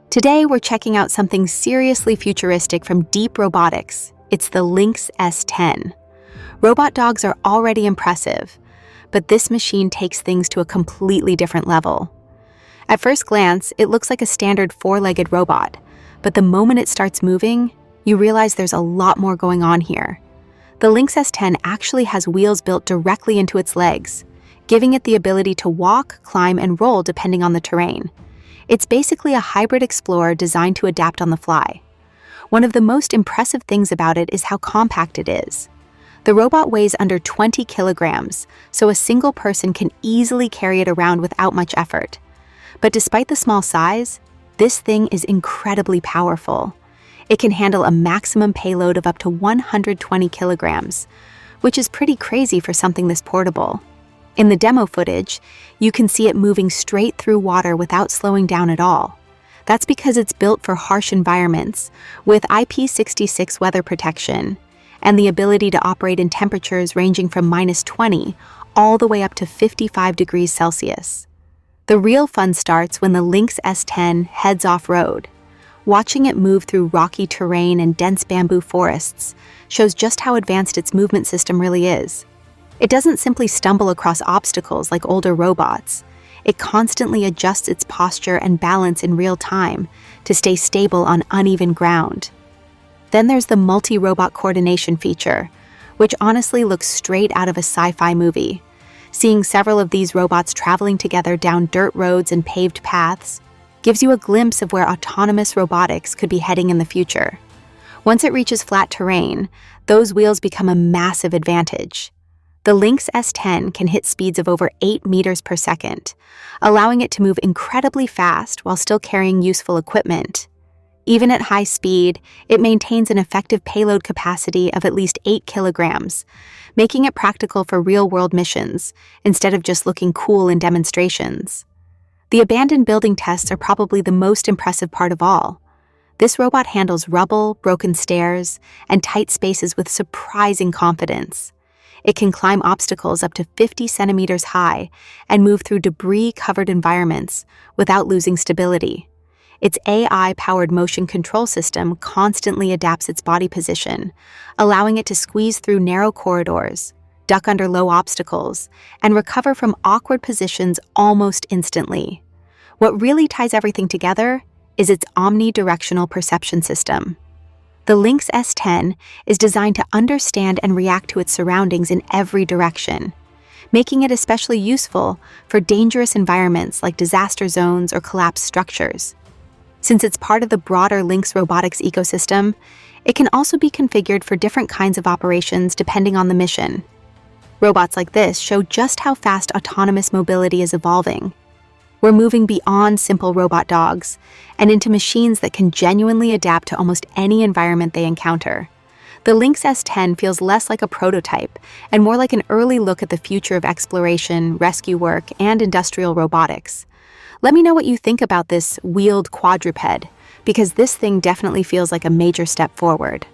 Today, we're checking out something seriously futuristic from DEEP Robotics. It's the Lynx S10. Robot dogs are already impressive, but this machine takes things to a completely different level. At first glance, it looks like a standard four-legged robot, but the moment it starts moving, you realize there's a lot more going on here. The Lynx S10 actually has wheels built directly into its legs, giving it the ability to walk, climb, and roll depending on the terrain. It's basically a hybrid explorer designed to adapt on the fly. One of the most impressive things about it is how compact it is. The robot weighs under 20 kilograms, so a single person can easily carry it around without much effort. But despite the small size, this thing is incredibly powerful. It can handle a maximum payload of up to 120 kilograms, which is pretty crazy for something this portable. In the demo footage, you can see it moving straight through water without slowing down at all. That's because it's built for harsh environments, with IP66 weather protection, and the ability to operate in temperatures ranging from -20 all the way up to 55 degrees Celsius. The real fun starts when the Lynx S10 heads off-road. Watching it move through rocky terrain and dense bamboo forests shows just how advanced its movement system really is. It doesn't simply stumble across obstacles like older robots. It constantly adjusts its posture and balance in real time to stay stable on uneven ground. Then there's the multi-robot coordination feature, which honestly looks straight out of a sci-fi movie. Seeing several of these robots traveling together down dirt roads and paved paths gives you a glimpse of where autonomous robotics could be heading in the future. Once it reaches flat terrain, those wheels become a massive advantage. The Lynx S10 can hit speeds of over 8 meters per second, allowing it to move incredibly fast while still carrying useful equipment. Even at high speed, it maintains an effective payload capacity of at least 8 kilograms, making it practical for real-world missions instead of just looking cool in demonstrations. The abandoned building tests are probably the most impressive part of all. This robot handles rubble, broken stairs, and tight spaces with surprising confidence. It can climb obstacles up to 50 centimeters high and move through debris-covered environments without losing stability. Its AI-powered motion control system constantly adapts its body position, allowing it to squeeze through narrow corridors, duck under low obstacles, and recover from awkward positions almost instantly. What really ties everything together is its omnidirectional perception system. The Lynx S10 is designed to understand and react to its surroundings in every direction, making it especially useful for dangerous environments like disaster zones or collapsed structures. Since it's part of the broader Lynx robotics ecosystem, it can also be configured for different kinds of operations depending on the mission. Robots like this show just how fast autonomous mobility is evolving. We're moving beyond simple robot dogs and into machines that can genuinely adapt to almost any environment they encounter. The Lynx S10 feels less like a prototype and more like an early look at the future of exploration, rescue work, and industrial robotics. Let me know what you think about this wheeled quadruped, because this thing definitely feels like a major step forward.